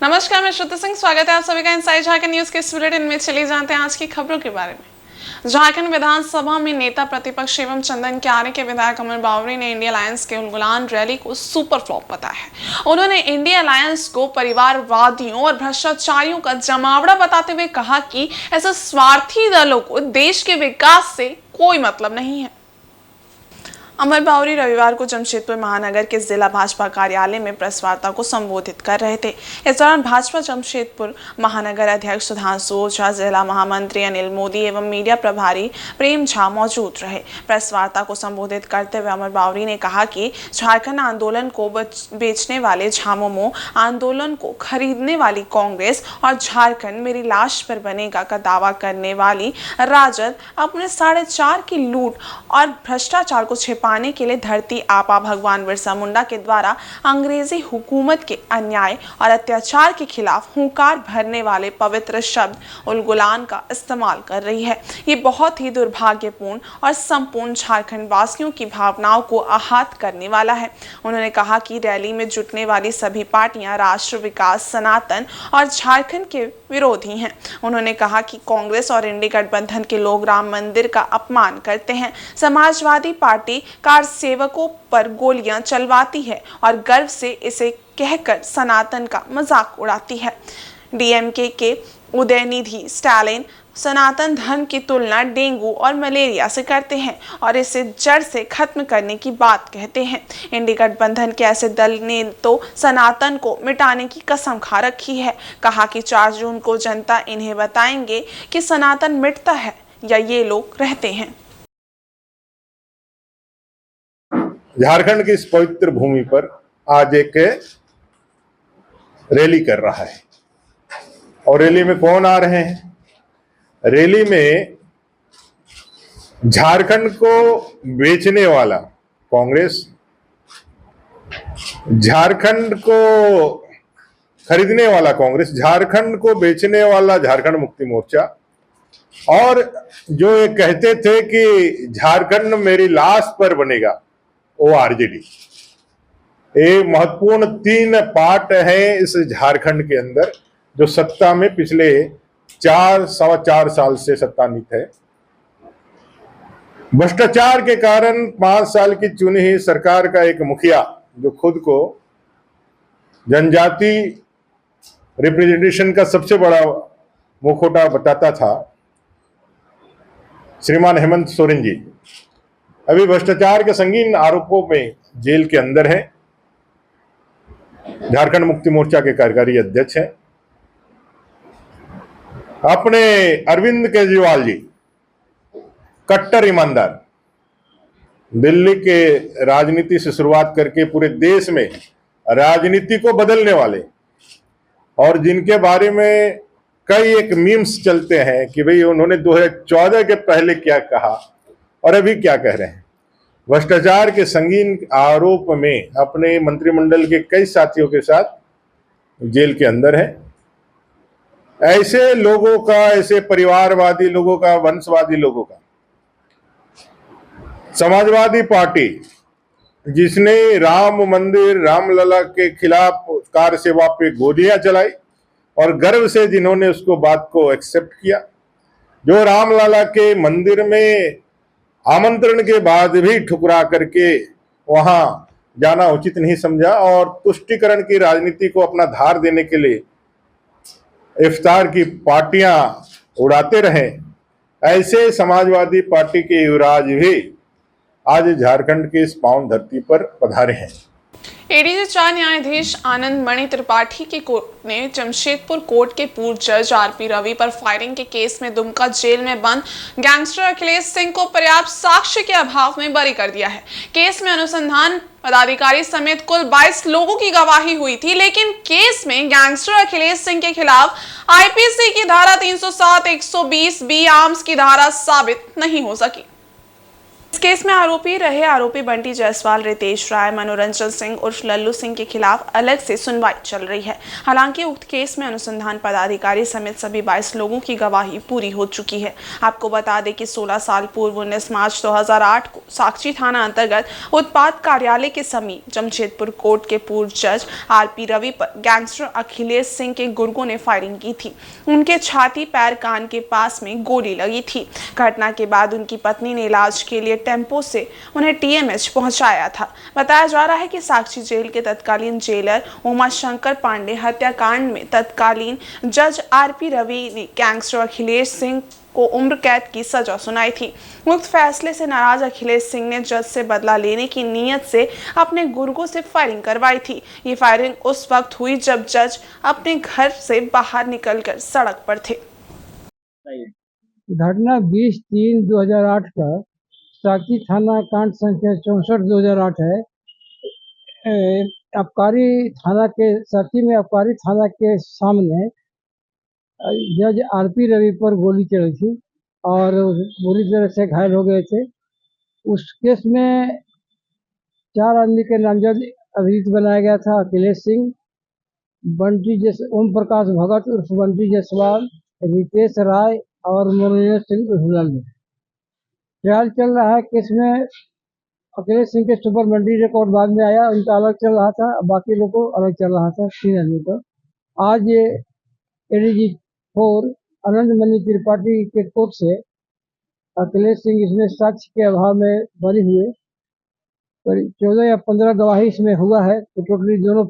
नमस्कार, मैं श्रुति सिंह। स्वागत है आप सभी का इनसाइड झारखंड न्यूज के इस बुलेटिन में। चले जानते हैं आज की खबरों के बारे में। झारखंड विधानसभा में नेता प्रतिपक्ष एवं चंदन क्यारे के विधायक अमर बावरी ने इंडिया अलायंस के उलगुलान रैली को सुपर फ्लॉप बताया है। उन्होंने इंडिया अलायंस को परिवारवादियों और भ्रष्टाचारियों का जमावड़ा बताते हुए कहा कि ऐसे स्वार्थी दलों को देश के विकास से कोई मतलब नहीं है। अमर बावरी रविवार को जमशेदपुर महानगर के जिला भाजपा कार्यालय में प्रेस वार्ता को संबोधित कर रहे थे। इस दौरान भाजपा जमशेदपुर महानगर अध्यक्ष सुधांशु ओझा, जिला महामंत्री अनिल मोदी एवं मीडिया प्रभारी प्रेम झा मौजूद रहे। प्रेस वार्ता को संबोधित करते हुए अमर बावरी ने कहा कि झारखंड आंदोलन को बेचने वाले झामुमो, आंदोलन को खरीदने वाली कांग्रेस और झारखंड मेरी लाश पर बनेगा का दावा करने वाली राजद अपने 4.5 की लूट और भ्रष्टाचार को पाने के लिए धरती आपा भगवान बिरसा मुंडा के द्वारा अंग्रेजी हुकूमत के अन्याय और अत्याचार के खिलाफ हुंकार भरने वाले पवित्र शब्द उलगुलान का इस्तेमाल कर रही है। ये बहुत ही दुर्भाग्यपूर्ण और संपूर्ण झारखंड वासियों की भावनाओं को आहत करने वाला है। उन्होंने कहा कि रैली में जुटने वाली सभी पार्टियां राष्ट्र विकास, सनातन और झारखंड के विरोधी हैं। उन्होंने कहा कि कांग्रेस और इंडी गठबंधन के लोग राम मंदिर का अपमान करते हैं, समाजवादी पार्टी कार सेवकों पर गोलियां चलवाती है और गर्व से इसे कहकर सनातन का मजाक उड़ाती है। डीएमके के उदयनिधि स्टालिन सनातन धर्म की तुलना डेंगू और मलेरिया से करते हैं और इसे जड़ से खत्म करने की बात कहते हैं। इंडी गठबंधन के ऐसे दल ने तो सनातन को मिटाने की कसम खा रखी है। कहा कि 4 जून को जनता इन्हें बताएंगे कि सनातन मिटता है या ये लोग रहते हैं। झारखंड की इस पवित्र भूमि पर आज एक रैली कर रहा है और रैली में कौन आ रहे हैं? रैली में झारखंड को बेचने वाला कांग्रेस, झारखंड को खरीदने वाला कांग्रेस, झारखंड को बेचने वाला झारखंड मुक्ति मोर्चा और जो ये कहते थे कि झारखंड मेरी लाश पर बनेगा वो आरजेडी। ये महत्वपूर्ण 3 पार्ट है इस झारखंड के अंदर जो सत्ता में पिछले 4-4.25 साल से सत्तान्वित है। भ्रष्टाचार के कारण 5 साल की चुनी हुई सरकार का एक मुखिया जो खुद को जनजाति रिप्रेजेंटेशन का सबसे बड़ा मुखौटा बताता था, श्रीमान हेमंत सोरेन जी अभी भ्रष्टाचार के संगीन आरोपों में जेल के अंदर है। झारखंड मुक्ति मोर्चा के कार्यकारी अध्यक्ष हैं। अपने अरविंद केजरीवाल जी कट्टर ईमानदार, दिल्ली के राजनीति से शुरुआत करके पूरे देश में राजनीति को बदलने वाले और जिनके बारे में कई एक मीम्स चलते हैं कि भाई उन्होंने 2014 के पहले क्या कहा और अभी क्या कह रहे हैं। भ्रष्टाचार के संगीन आरोप में अपने मंत्रिमंडल के कई साथियों के साथ जेल के अंदर है। ऐसे लोगों का, ऐसे परिवारवादी लोगों का, वंशवादी लोगों का समाजवादी पार्टी जिसने राम मंदिर, रामलला के खिलाफ कार सेवा पे गोलियां चलाई और गर्व से जिन्होंने उसको बात को एक्सेप्ट किया, जो रामलला के मंदिर में आमंत्रण के बाद भी ठुकरा करके वहां जाना उचित नहीं समझा और तुष्टीकरण की राजनीति को अपना धार देने के लिए इफ्तार की पार्टियां उड़ाते रहे, ऐसे समाजवादी पार्टी के युवराज भी आज झारखंड की इस पावन धरती पर पधारे हैं। एडीजे 4 न्यायाधीश आनंद मणि त्रिपाठी की कोर्ट ने जमशेदपुर कोर्ट के पूर्व जज आरपी रवि पर फायरिंग के केस में दुमका जेल में बंद गैंगस्टर अखिलेश सिंह को पर्याप्त साक्ष्य के अभाव में बरी कर दिया है। केस में अनुसंधान पदाधिकारी समेत कुल 22 लोगों की गवाही हुई थी, लेकिन केस में गैंगस्टर अखिलेश सिंह के खिलाफ आईपीसी की धारा 307, 120 बी आर्म्स की धारा साबित नहीं हो सकी। इस केस में आरोपी रहे आरोपी बंटी जायसवाल, रितेश राय, मनोरंजन सिंह उर्फ लल्लू सिंह के खिलाफ अलग से सुनवाई चल रही है। हालांकि उक्त केस में अनुसंधान पदाधिकारी समेत सभी 22 लोगों की गवाही पूरी हो चुकी है। आपको बता दें कि 16 साल पूर्व 19 मार्च 2008 को साक्षी थाना अंतर्गत उत्पाद कार्यालय के समीप जमशेदपुर कोर्ट के पूर्व जज आरपी रवि पर गैंगस्टर अखिलेश सिंह के गुर्गों ने फायरिंग की थी। उनके छाती, पैर, कान के पास में गोली लगी थी। घटना के बाद उनकी पत्नी ने इलाज के लिए टेम्पो से उन्हें टीएमएच पहुंचाया था। बताया जा रहा है कि साक्षी जेल के तत्कालीन जेलर उमा शंकर पांडे हत्याकांड में तत्कालीन जज आरपी रवि ने गैंगस्टर अखिलेश सिंह को उम्र कैद की सजा सुनाई थी। उक्त फैसले से नाराज अखिलेश सिंह ने जज से बदला लेने की नीयत से अपने गुर्गों से फायरिंग करवाई थी। ये फायरिंग उस वक्त हुई जब जज अपने घर से बाहर निकलकर सड़क पर थे। घटना 20/3/2008 का साक्षी थाना कांड संख्या 64/2008 है। आबकारी थाना के साक्षी में आबकारी थाना के सामने जज आरपी रवि पर गोली चली थी और बुरी तरह से घायल हो गए थे। उस केस में 4 आदमी के नामजद अभियुक्त बनाया गया था। अखिलेश सिंह, ओम प्रकाश भगत उर्फ बंटी जायसवाल, रितेश राय और मनोरंजन सिंह उर्फ लल्लू। ट्रायल चल रहा है। केस में अखिलेश सिंह के सुपरमेंट्री रिकॉर्ड बाद में आया, उनका अलग चल रहा था, बाकी लोग को अलग चल रहा था, 3 आदमी को। आज ये एडीजी 4 आनंद मणि त्रिपाठी के कोर्ट से अखिलेश सिंह इसमें साक्ष्य के अभाव में बरी हुए। 14 या 15 गवाही इसमें हुआ है, तो टोटली दोनों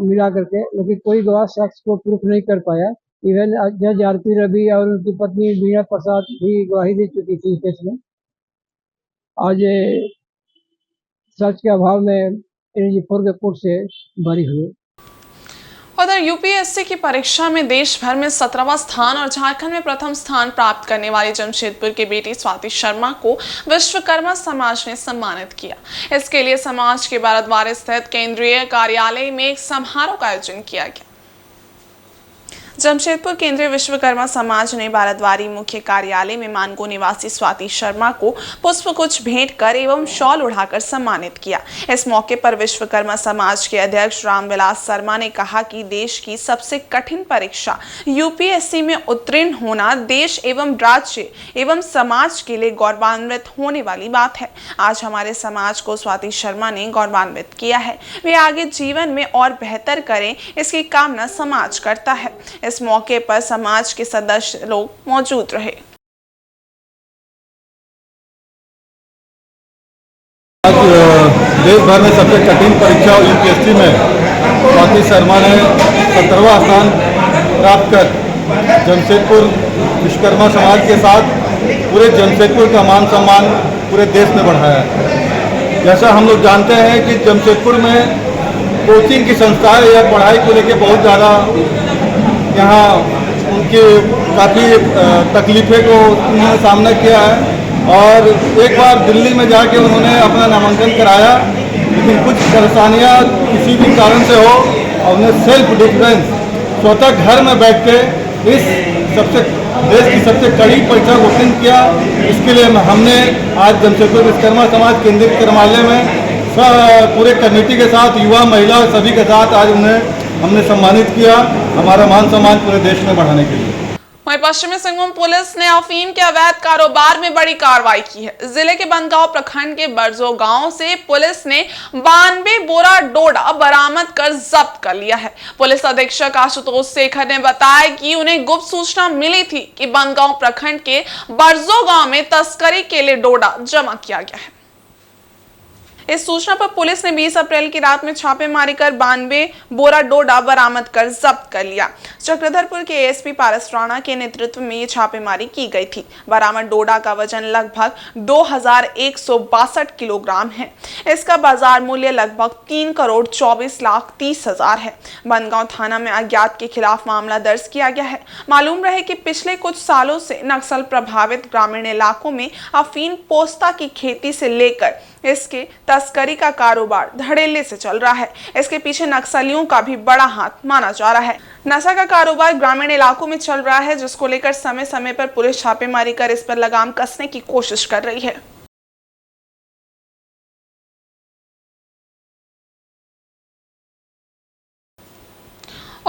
मिला करके, लेकिन कोई गवाह साक्ष्य को प्रूफ नहीं कर पाया। इवन जज आरपी रवि और उनकी पत्नी बीना प्रसाद भी गवाही दे चुकी थी केस में। आज सच के अभाव में एडीजी 4 के कोर्ट से बरी हुए। उधर यूपीएससी की परीक्षा में देश भर में 17वां स्थान और झारखंड में प्रथम स्थान प्राप्त करने वाली जमशेदपुर की बेटी स्वाति शर्मा को विश्वकर्मा समाज ने सम्मानित किया। इसके लिए समाज के बाराद्वार स्थित केंद्रीय कार्यालय में एक समारोह का आयोजन किया गया। जमशेदपुर केंद्रीय विश्वकर्मा समाज ने बाराद्वारी मुख्य कार्यालय में मानगो निवासी स्वाति शर्मा को पुष्पगुच्छ भेंट कर एवं शॉल उड़ाकर सम्मानित किया। इस मौके पर विश्वकर्मा समाज के अध्यक्ष रामविलास शर्मा ने कहा कि देश की सबसे कठिन परीक्षा यूपीएससी में उत्तीर्ण होना देश एवं राज्य एवं समाज के लिए गौरवान्वित होने वाली बात है। आज हमारे समाज को स्वाति शर्मा ने गौरवान्वित किया है। वे आगे जीवन में और बेहतर करें, इसकी कामना समाज करता है। इस मौके पर समाज के सदस्य लोग मौजूद रहे। आज देश भर में सबसे कठिन परीक्षा यूपीएससी में स्वाति शर्मा ने 17वां स्थान प्राप्त कर जमशेदपुर विश्वकर्मा समाज के साथ पूरे जमशेदपुर का मान सम्मान पूरे देश में बढ़ाया है। जैसा हम लोग जानते हैं कि जमशेदपुर में कोचिंग की संस्थाएं या पढ़ाई को लेकर बहुत ज़्यादा यहाँ उनके काफ़ी तकलीफ़ें को उन्होंने सामना किया है और एक बार दिल्ली में जाके उन्होंने अपना नामांकन कराया, लेकिन कुछ परेशानियाँ किसी भी कारण से हो और उन्हें सेल्फ डिफेंस स्वतः घर में बैठ के इस देश की सबसे कड़ी परीक्षा को उत्तीर्ण किया। इसके लिए हमने आज जमशेदपुर विश्वकर्मा समाज केंद्रीय कार्यालय में पूरे कमेटी के साथ, युवा, महिला सभी के साथ आज उन्हें हमने सम्मानित किया, हमारा मान सम्मान पूरे देश में बढ़ाने के लिए। वहीं पश्चिमी सिंहभूम पुलिस ने अफीम के अवैध कारोबार में बड़ी कार्रवाई की है। जिले के बनगांव प्रखंड के बरजो गांव से पुलिस ने 92 बोरा डोडा बरामद कर जब्त कर लिया है। पुलिस अधीक्षक आशुतोष शेखर ने बताया कि उन्हें गुप्त सूचना मिली थी कि बनगांव प्रखंड के बरजो गांव में तस्करी के लिए डोडा जमा किया गया है। इस सूचना पर पुलिस ने 20 अप्रैल की रात में छापेमारी कर 92 बोरा डोडा बरामद कर जब्त कर लिया। चक्रधरपुर के एएसपी पारस राणा के नेतृत्व में ये छापेमारी की गई थी। बरामद डोडा का वजन लगभग 2162 किलोग्राम है। इसका बाजार मूल्य लगभग 3,24,30,000 है। बनगांव थाना में अज्ञात के खिलाफ मामला दर्ज किया गया है। मालूम रहे कि पिछले कुछ सालों से नक्सल प्रभावित ग्रामीण इलाकों में अफीम पोस्ता की खेती से लेकर इसके तस्करी का कारोबार धड़ल्ले से चल रहा है। इसके पीछे नक्सलियों का भी बड़ा हाथ माना जा रहा है। नशा का कारोबार ग्रामीण इलाकों में चल रहा है, जिसको लेकर समय समय पर पुलिस छापेमारी कर इस पर लगाम कसने की कोशिश कर रही है।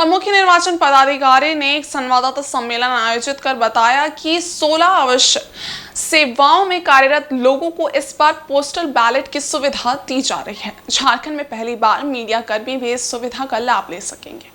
और मुख्य निर्वाचन पदाधिकारी ने एक संवाददाता सम्मेलन आयोजित कर बताया कि 16 आवश्यक सेवाओं में कार्यरत लोगों को इस बार पोस्टल बैलेट की सुविधा दी जा रही है। झारखंड में पहली बार मीडिया कर्मी भी इस सुविधा का लाभ ले सकेंगे।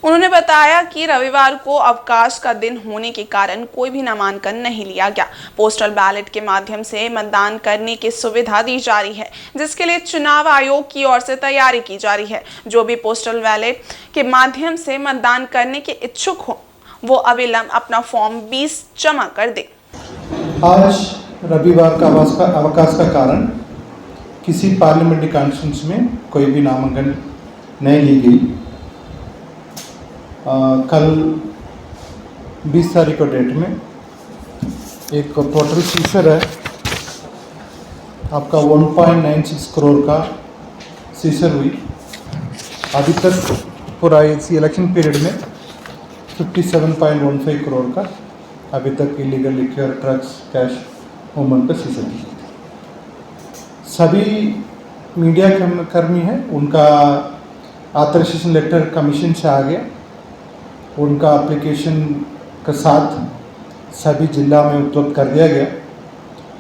उन्होंने बताया कि रविवार को अवकाश का दिन होने के कारण कोई भी नामांकन नहीं लिया गया। पोस्टल बैलेट के माध्यम से मतदान करने की सुविधा दी जा रही है, जिसके लिए चुनाव आयोग की ओर से तैयारी की जा रही है। जो भी पोस्टल बैलेट के माध्यम से मतदान करने के इच्छुक हो वो अविलंब अपना फॉर्म 20 जमा कर दे। आज रविवार का अवकाश का कारण किसी पार्लियामेंट्री कॉन्स्टिट्यूंसी में कोई भी नामांकन नहीं ली गई। कल 20 तारीख को डेट में एक पोर्टल सीजर है, आपका 1.96 करोड़ का सीजर हुई। अभी तक पूरा इसी इलेक्शन पीरियड में 57.15 करोड़ का अभी तक इलीगल लिक्योर, ड्रग्स, कैश मूवमेंट का सीजर किया। सभी मीडिया कर्मी हैं, उनका ऑथराइजेशन लेटर कमीशन से आ गया। उनका एप्लीकेशन के साथ सभी जिला में उपलब्ध कर दिया गया।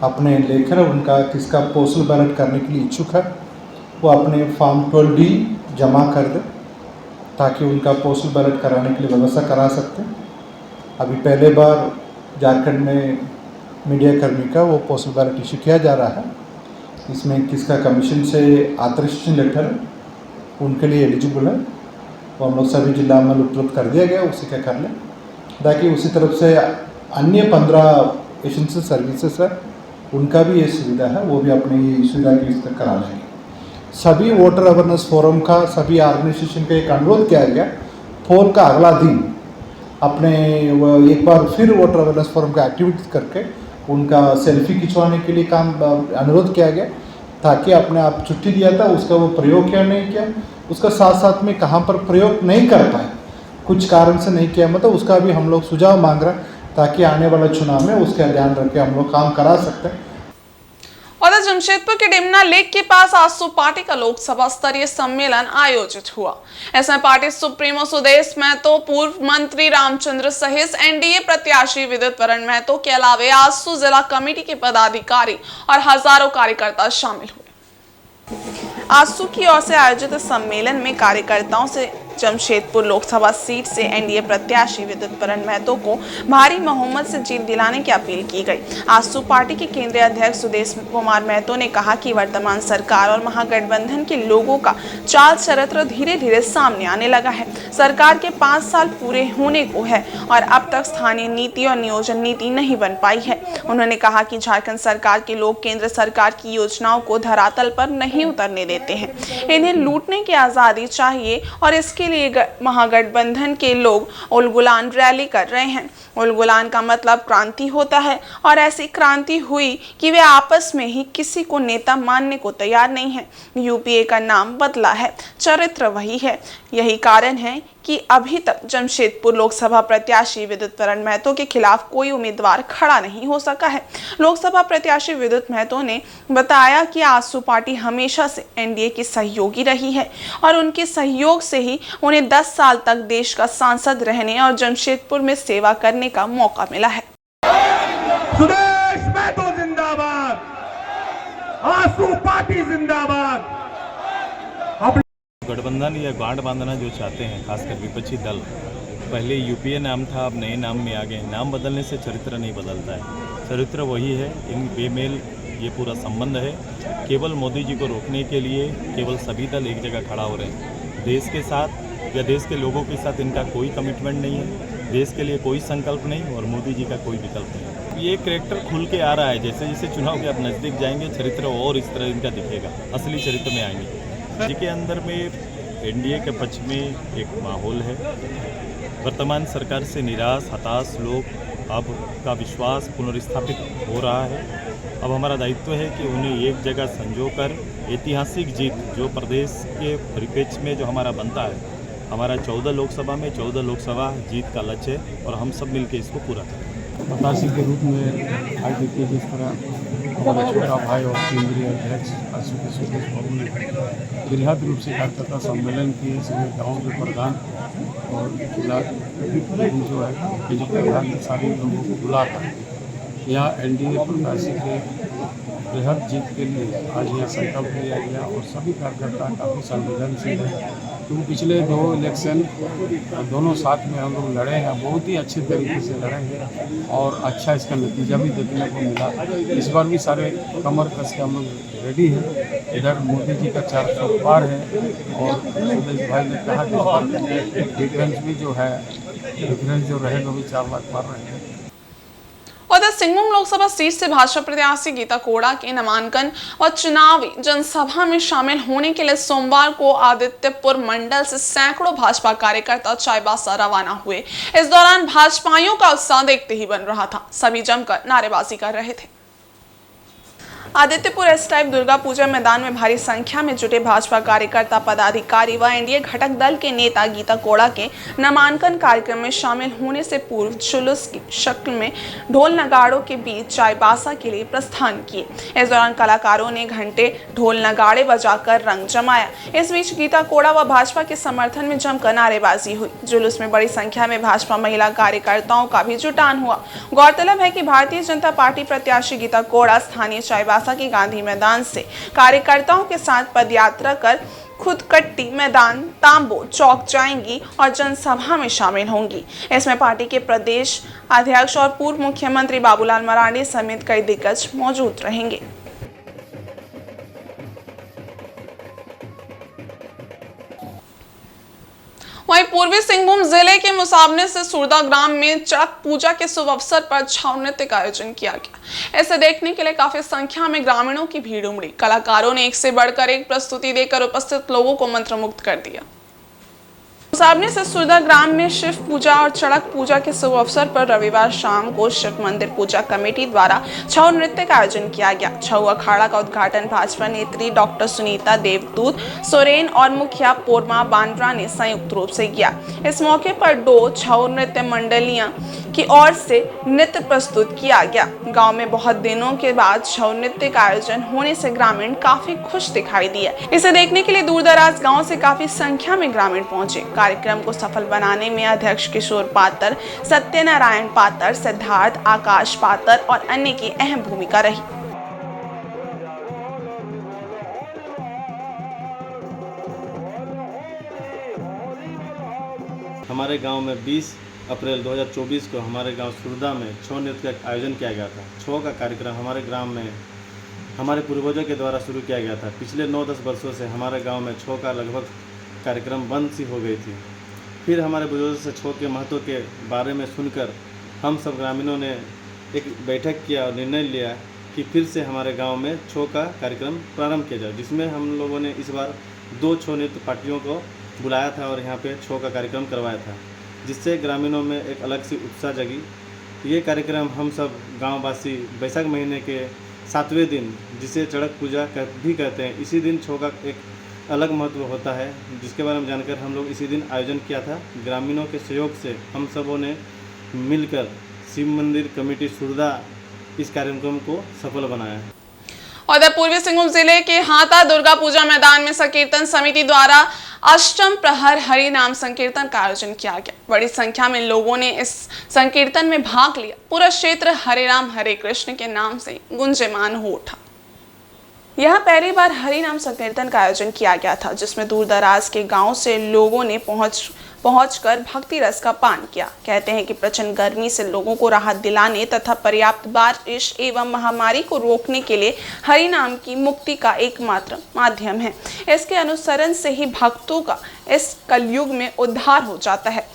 अपने लेकर उनका किसका पोस्टल बैलेट करने के लिए इच्छुक है वो अपने फॉर्म 12D जमा कर दे, ताकि उनका पोस्टल बैलेट कराने के लिए व्यवस्था करा सकते हैं। अभी पहले बार झारखंड में मीडिया कर्मी का वो पोस्टल बैलेट इशू किया जा रहा है। इसमें किसका कमीशन से ऑथराइजेशन लेटर उनके लिए एलिजिबल है, वो हम लोग सभी जिला में उपलब्ध कर दिया गया। उसी का कर लें, ताकि उसी तरफ से अन्य 15 एसेंशियल सर्विसेज है उनका भी ये सुविधा है, वो भी अपनी सुविधा की इस्तेमाल करा लेंगे। सभी वोटर अवेयरनेस फोरम का सभी ऑर्गेनाइजेशन का एक अनुरोध किया गया, पोल का अगला दिन अपने एक बार फिर वोटर अवेयरनेस फोरम का एक्टिविटीज करके उनका सेल्फी खिंचवाने के लिए काम अनुरोध किया गया, ताकि अपने आप छुट्टी दिया था उसका वो प्रयोग किया नहीं किया, उसका साथ साथ में कहाँ पर प्रयोग नहीं कर पाए, कुछ कारण से नहीं किया, मतलब उसका भी हम लोग सुझाव मांग रहे हैं, ताकि आने वाला चुनाव में उसका ध्यान रख के हम लोग काम करा सकते हैं। और जमशेदपुर के डिमना लेक के पास आसू पार्टी का लोकसभा स्तरीय सम्मेलन आयोजित हुआ। इसमें पार्टी सुप्रीमो सुदेश महतो, पूर्व मंत्री रामचंद्र सहित एनडीए प्रत्याशी विद्युत वरण महतो के अलावा आसू जिला कमेटी के पदाधिकारी और हजारों कार्यकर्ता शामिल हुए। आसू की ओर से आयोजित सम्मेलन में कार्यकर्ताओं से जमशेदपुर लोकसभा सीट से एनडीए प्रत्याशी विद्युत वरण महतो को भारी बहुमत से जीत दिलाने की अपील की गई। आसू पार्टी के केंद्रीय अध्यक्ष सुदेश कुमार महतो ने कहा कि वर्तमान सरकार और महागठबंधन के लोगों का चाल चरित्र धीरे धीरे सामने आने लगा है। सरकार के 5 साल पूरे होने को है और अब तक स्थानीय नीति और नियोजन नीति नहीं बन पाई है। उन्होंने कहा कि झारखंड सरकार के लोग केंद्र सरकार की योजनाओं को धरातल पर नहीं उतरने देते हैं। इन्हें लूटने की आजादी चाहिए और इसके लिए महागठबंधन के लोग उलगुलान रैली कर रहे हैं। उलगुलान का मतलब क्रांति होता है और ऐसी क्रांति हुई कि वे आपस में ही किसी को नेता मानने को तैयार नहीं है। यूपीए का नाम बदला है, चरित्र वही है। यही कारण है कि अभी तक जमशेदपुर लोकसभा प्रत्याशी विद्युत वरण महतो के खिलाफ कोई उम्मीदवार खड़ा नहीं हो सका है। लोकसभा प्रत्याशी विद्युत महतो ने बताया कि आसू पार्टी हमेशा से एनडीए की सहयोगी रही है और उनके सहयोग से ही उन्हें 10 साल तक देश का सांसद रहने और जमशेदपुर में सेवा करने का मौका मिला है। सुदेश महतो जिंदाबाद, आसू पार्टी जिंदाबाद। गठबंधन या गांठ बांधना जो चाहते हैं, खासकर विपक्षी दल, पहले यूपीए नाम था, अब नए नाम में आ गए। नाम बदलने से चरित्र नहीं बदलता है, चरित्र वही है। इन बेमेल ये पूरा संबंध है। केवल मोदी जी को रोकने के लिए केवल सभी दल एक जगह खड़ा हो रहे हैं। देश के साथ या देश के लोगों के साथ इनका कोई कमिटमेंट नहीं है, देश के लिए कोई संकल्प नहीं और मोदी जी का कोई विकल्प नहीं। ये कैरेक्टर खुल के आ रहा है। जैसे जैसे चुनाव के आप नज़दीक जाएंगे, चरित्र और इस तरह इनका दिखेगा, असली चरित्र में आएंगे। जिसके अंदर में एनडीए के पक्ष में एक माहौल है। वर्तमान सरकार से निराश, हताश लोग अब का विश्वास पुनर्स्थापित हो रहा है। अब हमारा दायित्व है कि उन्हें एक जगह संजोकर ऐतिहासिक जीत जो प्रदेश के परिप्रेक्ष्य में जो हमारा बनता है, हमारा 14 लोकसभा में 14 लोकसभा जीत का लक्ष्य है और हम सब मिलकर इसको पूरा करें। प्रत्याशी के रूप में आज देखिए जिस तरह हमारे छोटा भाई और केंद्रीय अध्यक्ष आशुतोष सुरेश बाबू ने बृहद रूप से कार्यकर्ता सम्मेलन किए। सभी गाँव के प्रधान और जिला जो है केंद्रीय प्रधान ने सारे लोगों को बुलाकर यहाँ एनडीए प्रत्याशी के बृहद जीत के लिए आज यहाँ संकल्प लिया गया और सभी कार्यकर्ता काफ़ी संवेदनशील है, क्योंकि पिछले 2 इलेक्शन दोनों साथ में हम लोग लड़े हैं, बहुत ही अच्छे तरीके से लड़े हैं और अच्छा इसका नतीजा भी देखने को मिला। इस बार भी सारे कमर कस के हम लोग रेडी हैं। इधर मोदी जी का 400 पार है और सुरेश भाई ने कहा कि इस बार डिफरेंस भी जो है डिफरेंस जो रहेगा भी 4 लाख पार रहेगा। उधर सिंहभूम लोकसभा सीट से भाजपा प्रत्याशी गीता कोड़ा के नामांकन और चुनावी जनसभा में शामिल होने के लिए सोमवार को आदित्यपुर मंडल से सैकड़ों भाजपा कार्यकर्ता चाईबासा रवाना हुए। इस दौरान भाजपाइयों का उत्साह देखते ही बन रहा था, सभी जमकर नारेबाजी कर रहे थे। आदित्यपुर एस टाइप दुर्गा पूजा मैदान में भारी संख्या में जुटे भाजपा कार्यकर्ता, पदाधिकारी व एनडीए घटक दल के नेता गीता कोड़ा के नामांकन कार्यक्रम में शामिल होने से पूर्व जुलूस की शक्ल में ढोल नगाड़ों के बीच चाईबासा के लिए प्रस्थान किए। इस दौरान कलाकारों ने घंटे ढोल नगाड़े बजाकर रंग जमाया। इस बीच गीता कोड़ा व भाजपा के समर्थन में जमकर नारेबाजी हुई। जुलूस में बड़ी संख्या में भाजपा महिला कार्यकर्ताओं का भी जुटान हुआ। गौरतलब है कि भारतीय जनता पार्टी प्रत्याशी गीता कोड़ा स्थानीय चाईबासा की गांधी मैदान से कार्यकर्ताओं के साथ पदयात्रा कर खुदकट्टी मैदान तांबो चौक जाएंगी और जनसभा में शामिल होंगी। इसमें पार्टी के प्रदेश अध्यक्ष और पूर्व मुख्यमंत्री बाबूलाल मरांडी समेत कई दिग्गज मौजूद रहेंगे। वहीं पूर्वी सिंहभूम जिले के मुसाबने से सुरदा ग्राम में चड़क पूजा के शुभ अवसर पर छाव नृत्य का आयोजन किया गया। इसे देखने के लिए काफी संख्या में ग्रामीणों की भीड़ उमड़ी। कलाकारों ने एक से बढ़कर एक प्रस्तुति देकर उपस्थित लोगों को मंत्रमुग्ध कर दिया। मुसाबने से सुरदा ग्राम में शिव पूजा और चड़क पूजा के शुभ अवसर पर रविवार शाम को शिव मंदिर पूजा कमेटी द्वारा छऊ नृत्य का आयोजन किया गया। छऊ अखाड़ा का उद्घाटन भाजपा नेत्री डॉक्टर सुनीता देवदूत सोरेन और मुखिया पोरमा बांद्रा ने संयुक्त रूप से किया। इस मौके पर 2 छऊ नृत्य मंडलियां की ओर से नृत्य प्रस्तुत किया गया। गांव में बहुत दिनों के बाद छऊ नृत्य का आयोजन होने से ग्रामीण काफी खुश दिखाई दिए। इसे देखने के लिए दूर दराज गाँव से काफी संख्या में ग्रामीण पहुंचे। कार्यक्रम को सफल बनाने में अध्यक्ष किशोर पातर, सत्यनारायण पातर, सिद्धार्थ, आकाश पातर और अन्य की अहम भूमिका रही। हमारे गांव में 20 अप्रैल 2024 को हमारे गांव सुरदा में छऊ नृत्य का आयोजन किया गया था। छऊ का कार्यक्रम हमारे ग्राम में हमारे पूर्वजों के द्वारा शुरू किया गया था। पिछले 9-10 वर्षों से हमारे गांव में छऊ का लगभग कार्यक्रम बंद सी हो गई थी। फिर हमारे बुजुर्गों से छऊ के महत्व के बारे में सुनकर हम सब ग्रामीणों ने एक बैठक किया और निर्णय लिया कि फिर से हमारे गांव में छऊ का कार्यक्रम प्रारंभ किया जाए, जिसमें हम लोगों ने इस बार 2 छऊ नृत्य पार्टियों को बुलाया था और यहाँ पे छऊ का कार्यक्रम करवाया था, जिससे ग्रामीणों में एक अलग सी उत्साह जगी। ये कार्यक्रम हम सब गाँववासी बैसाख महीने के 7वें दिन, जिसे चड़क पूजा भी कहते हैं, इसी दिन छऊ का एक अलग महत्व होता है, जिसके बारे में जानकर हम लोग इसी दिन आयोजन किया था। ग्रामीणों के सहयोग से हम सबों ने मिलकर शिव मंदिर कमेटी सुरदा इस कार्यक्रम को सफल बनाया है। उधर पूर्वी सिंहभूम जिले के हाता दुर्गा पूजा मैदान में संकीर्तन समिति द्वारा अष्टम प्रहर हरि नाम संकीर्तन का आयोजन किया गया। बड़ी संख्या में लोगों ने इस संकीर्तन में भाग लिया। पूरा क्षेत्र हरे राम हरे कृष्ण के नाम से गुंजयमान हो उठा। यह पहली बार हरि नाम संकीर्तन का आयोजन किया गया था, जिसमें दूर दराज के गांव से लोगों ने पहुंचकर भक्ति रस का पान किया। कहते हैं कि प्रचंड गर्मी से लोगों को राहत दिलाने तथा पर्याप्त बारिश एवं महामारी को रोकने के लिए हरि नाम की मुक्ति का एकमात्र माध्यम है। इसके अनुसरण से ही भक्तों का इस कलयुग में उद्धार हो जाता है।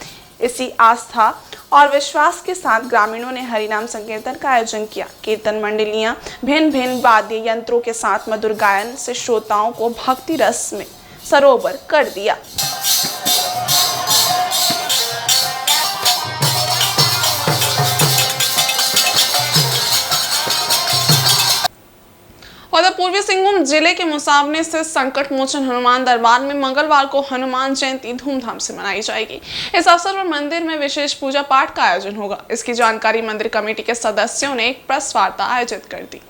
इसी आस्था और विश्वास के साथ ग्रामीणों ने हरिनाम संकीर्तन का आयोजन किया। कीर्तन मंडलियां भिन्न भिन्न वाद्य यंत्रों के साथ मधुर गायन से श्रोताओं को भक्ति रस में सरोवर कर दिया। उधर पूर्वी सिंहभूम जिले के मुसाबने से संकट मोचन हनुमान दरबार में मंगलवार को हनुमान जयंती धूमधाम से मनाई जाएगी। इस अवसर पर मंदिर में विशेष पूजा पाठ का आयोजन होगा। इसकी जानकारी मंदिर कमेटी के सदस्यों ने एक प्रेस वार्ता आयोजित कर दी।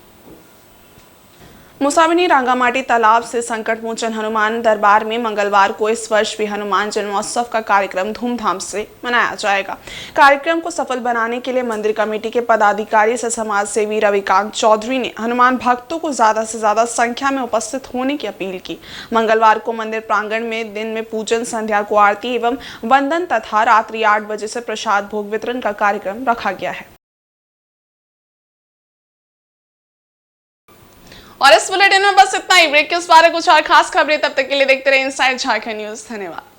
मुसाबिनी रांगामाटी तालाब से संकट मोचन हनुमान दरबार में मंगलवार को इस वर्ष भी हनुमान जन्मोत्सव का कार्यक्रम धूमधाम से मनाया जाएगा। कार्यक्रम को सफल बनाने के लिए मंदिर कमेटी के पदाधिकारी से समाज सेवी रविकांत चौधरी ने हनुमान भक्तों को ज्यादा से ज्यादा संख्या में उपस्थित होने की अपील की। मंगलवार को मंदिर प्रांगण में दिन में पूजन, संध्या को आरती एवं वंदन तथा रात्रि 8 बजे से प्रसाद भोग वितरण का कार्यक्रम रखा गया है। और इस बुलेटिन में बस इतना ही। ब्रेक के उस बारे कुछ और खास खबरें, तब तक के लिए देखते रहिए इनसाइड झारखंड न्यूज। धन्यवाद।